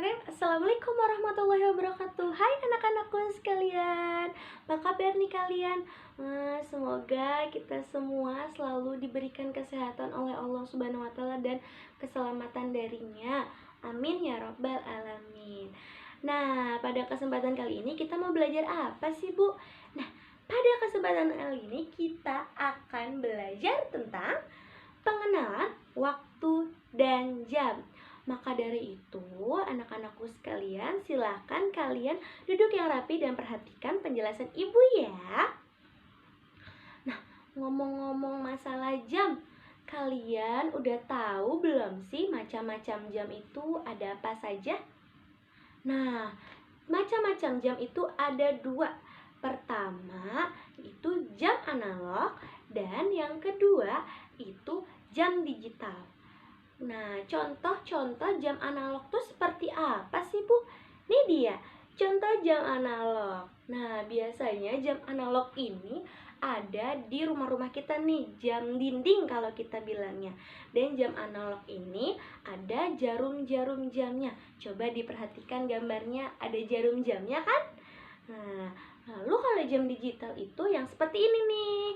Bismillahirrahmanirrahim. Assalamualaikum warahmatullahi wabarakatuh. Hai anak-anakku sekalian, apa kabar nih kalian? Semoga kita semua selalu diberikan kesehatan oleh Allah Subhanahu wa Ta'ala dan keselamatan darinya. Amin ya Rabbal Alamin. Nah, pada kesempatan kali ini kita mau belajar apa sih, Bu? Nah, pada kesempatan kali ini kita akan belajar tentang pengenalan waktu dan jam. Maka dari itu, anak-anakku sekalian, silahkan kalian duduk yang rapi dan perhatikan penjelasan ibu ya. Nah, ngomong-ngomong masalah jam, kalian udah tahu belum sih macam-macam jam itu ada apa saja? Nah, macam-macam jam itu ada dua. Pertama, itu jam analog, dan yang kedua, itu jam digital. Nah, contoh-contoh jam analog tuh seperti apa sih, Bu? Nih dia, contoh jam analog. Nah, biasanya jam analog ini ada di rumah-rumah kita nih, jam dinding kalau kita bilangnya. Dan jam analog ini ada jarum-jarum jamnya. Coba diperhatikan gambarnya, ada jarum jamnya kan? Nah, lalu kalau jam digital itu yang seperti ini nih.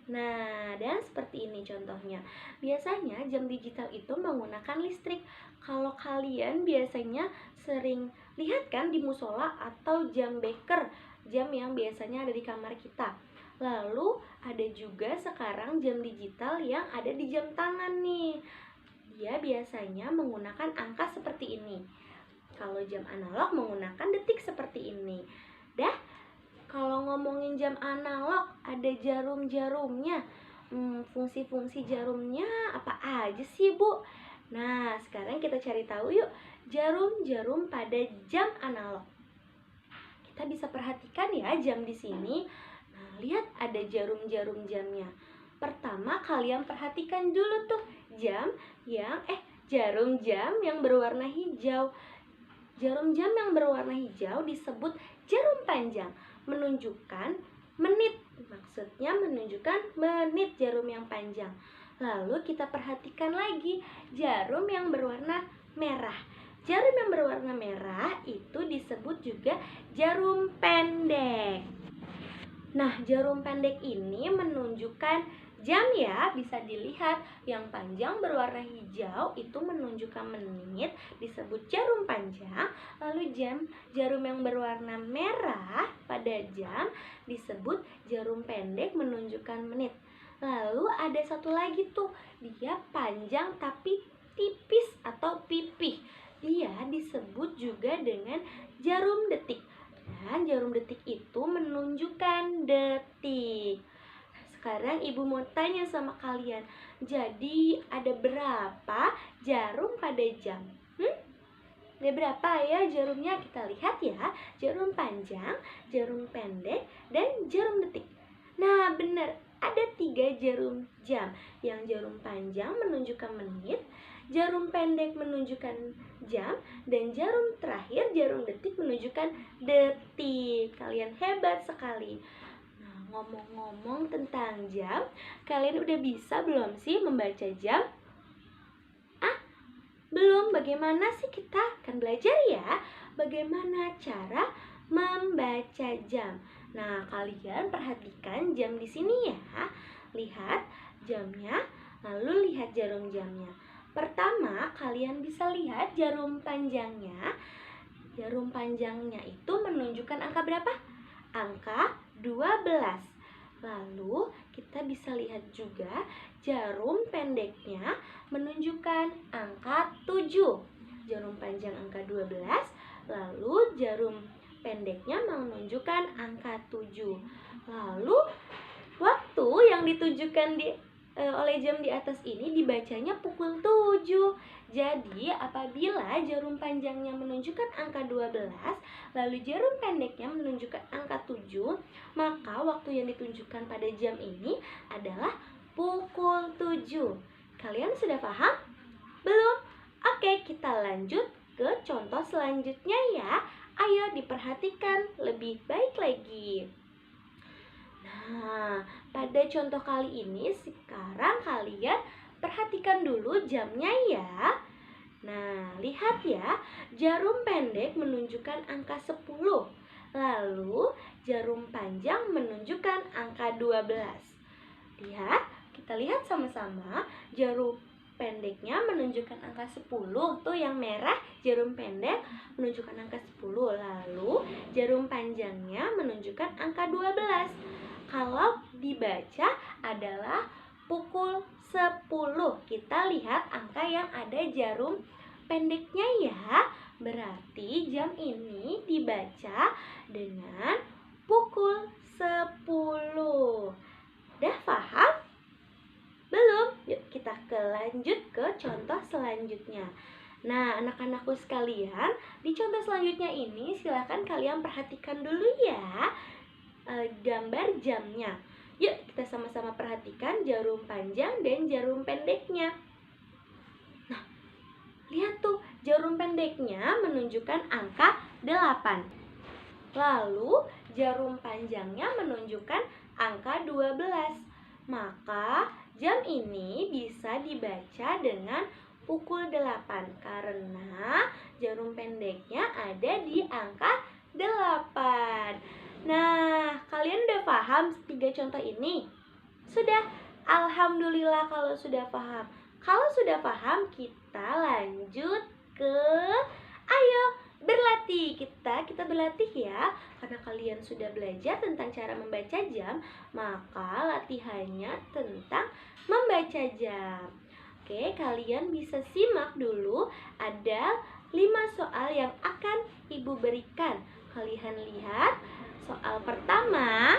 Nah, dan seperti ini contohnya. Biasanya jam digital itu menggunakan listrik. Kalau kalian biasanya sering lihat kan di musola atau jam beker, jam yang biasanya ada di kamar kita. Lalu ada juga sekarang jam digital yang ada di jam tangan nih. Dia biasanya menggunakan angka seperti ini. Kalau jam analog menggunakan detik seperti ini. Kalau ngomongin jam analog, ada jarum-jarumnya. Fungsi-fungsi jarumnya apa aja sih, Bu? Nah, sekarang kita cari tahu yuk, jarum-jarum pada jam analog. Kita bisa perhatikan ya jam di sini. Nah, lihat ada jarum-jarum jamnya. Pertama, kalian perhatikan dulu tuh jarum jam yang berwarna hijau. Jarum jam yang berwarna hijau disebut jarum panjang, menunjukkan menit. Maksudnya menunjukkan menit jarum yang panjang. Lalu kita perhatikan lagi jarum yang berwarna merah. Jarum yang berwarna merah itu disebut juga jarum pendek. Nah, jarum pendek ini menunjukkan jam ya, bisa dilihat yang panjang berwarna hijau itu menunjukkan menit, disebut jarum panjang. Lalu jarum yang berwarna merah pada jam disebut jarum pendek, menunjukkan menit. Lalu ada satu lagi tuh, dia panjang tapi tipis atau pipih. Dia disebut juga dengan jarum detik. Dan jarum detik itu menunjukkan detik. Sekarang ibu mau tanya sama kalian, jadi ada berapa jarum pada jam? Ada berapa ya jarumnya? Kita lihat ya, jarum panjang, jarum pendek, dan jarum detik. Nah, benar, ada 3 jarum jam. Yang jarum panjang menunjukkan menit, jarum pendek menunjukkan jam, dan jarum terakhir, jarum detik menunjukkan detik. Kalian hebat sekali. Nah, ngomong-ngomong tentang jam, kalian udah bisa belum sih membaca jam? Belum? Bagaimana sih? Kita akan belajar ya bagaimana cara membaca jam. Nah, kalian perhatikan jam di sini ya. Lihat jamnya, lalu lihat jarum jamnya. Pertama, kalian bisa lihat jarum panjangnya. Jarum panjangnya itu menunjukkan angka berapa? Angka 12. Lalu kita bisa lihat juga jarum pendeknya menunjukkan angka 7. Jarum panjang angka 12, lalu jarum pendeknya menunjukkan angka 7. Lalu waktu yang ditunjukkan oleh jam di atas ini dibacanya pukul 7. Jadi apabila jarum panjangnya menunjukkan angka 12, lalu jarum pendeknya menunjukkan angka 7, maka waktu yang ditunjukkan pada jam ini adalah pukul 7. Kalian sudah paham? Belum? Oke, kita lanjut ke contoh selanjutnya ya. Ayo diperhatikan lebih baik lagi. Nah, pada contoh kali ini sekarang kalian perhatikan dulu jamnya ya. Nah, lihat ya, jarum pendek menunjukkan angka 10. Lalu, jarum panjang menunjukkan angka 12. Lihat, kita lihat sama-sama, jarum pendeknya menunjukkan angka 10. Tuh yang merah, jarum pendek menunjukkan angka 10. Lalu, jarum panjangnya menunjukkan angka 12. Kalau dibaca adalah pukul 10. Kita lihat angka yang ada jarum pendeknya ya. Berarti jam ini dibaca dengan pukul 10. Udah paham? Belum? Yuk kita lanjut ke contoh selanjutnya. Nah, anak-anakku sekalian, di contoh selanjutnya ini silakan kalian perhatikan dulu ya gambar jamnya. Yuk kita sama-sama perhatikan jarum panjang dan jarum pendeknya. Nah, lihat tuh, jarum pendeknya menunjukkan angka 8. Lalu jarum panjangnya menunjukkan angka 12. Maka jam ini bisa dibaca dengan pukul 8 karena jarum pendeknya ada di angka 8. Nah, kalian udah paham 3 contoh ini? Sudah? Alhamdulillah kalau sudah paham. Kalau sudah paham, kita lanjut ke ayo berlatih. Kita berlatih ya. Karena kalian sudah belajar tentang cara membaca jam, maka latihannya tentang membaca jam. Oke, kalian bisa simak dulu, ada 5 soal yang akan Ibu berikan. Kalian lihat soal pertama.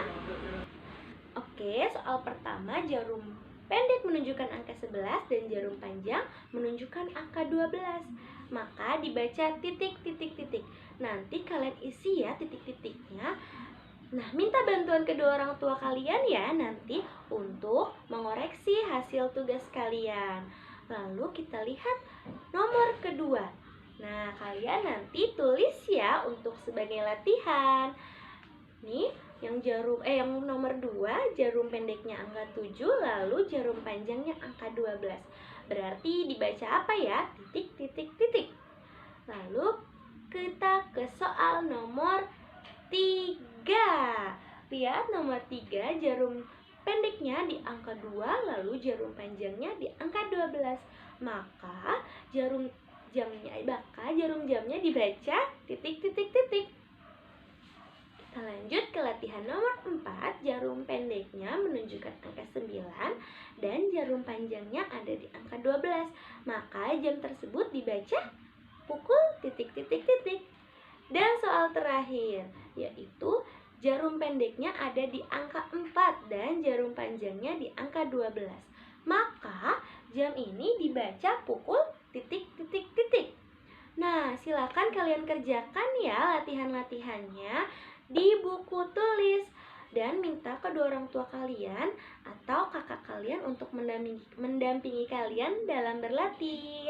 Oke, soal pertama, jarum pendek menunjukkan angka 11 dan jarum panjang menunjukkan angka 12. Maka dibaca titik, titik, titik. Nanti kalian isi ya titik-titiknya. Nah, minta bantuan kedua orang tua kalian ya nanti untuk mengoreksi hasil tugas kalian. Lalu kita lihat nomor kedua. Nah, kalian nanti tulis ya untuk sebagai latihan. Nih, yang nomor 2, jarum pendeknya angka 7, lalu jarum panjangnya angka 12. Berarti dibaca apa ya? Titik, titik, titik. Lalu kita ke soal nomor 3. Lihat nomor 3, jarum pendeknya di angka 2, lalu jarum panjangnya di angka 12. Maka jarum jamnya dibaca titik, titik, titik. Kita lanjut ke latihan nomor 4, jarum pendeknya menunjukkan angka 9 dan jarum panjangnya ada di angka 12. Maka jam tersebut dibaca pukul titik, titik, titik. Dan soal terakhir, yaitu jarum pendeknya ada di angka 4 dan jarum panjangnya di angka 12. Maka jam ini dibaca pukul titik, titik, titik. Nah, silakan kalian kerjakan ya latihan-latihannya di buku tulis dan minta kedua orang tua kalian atau kakak kalian untuk mendampingi kalian dalam berlatih.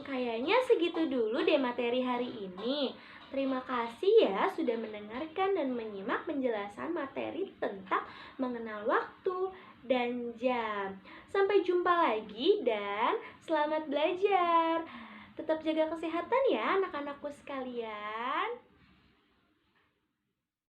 Kayaknya segitu dulu deh materi hari ini. Terima kasih ya sudah mendengarkan dan menyimak penjelasan materi tentang mengenal waktu dan jam. Sampai jumpa lagi dan selamat belajar. Tetap jaga kesehatan ya anak-anakku sekalian.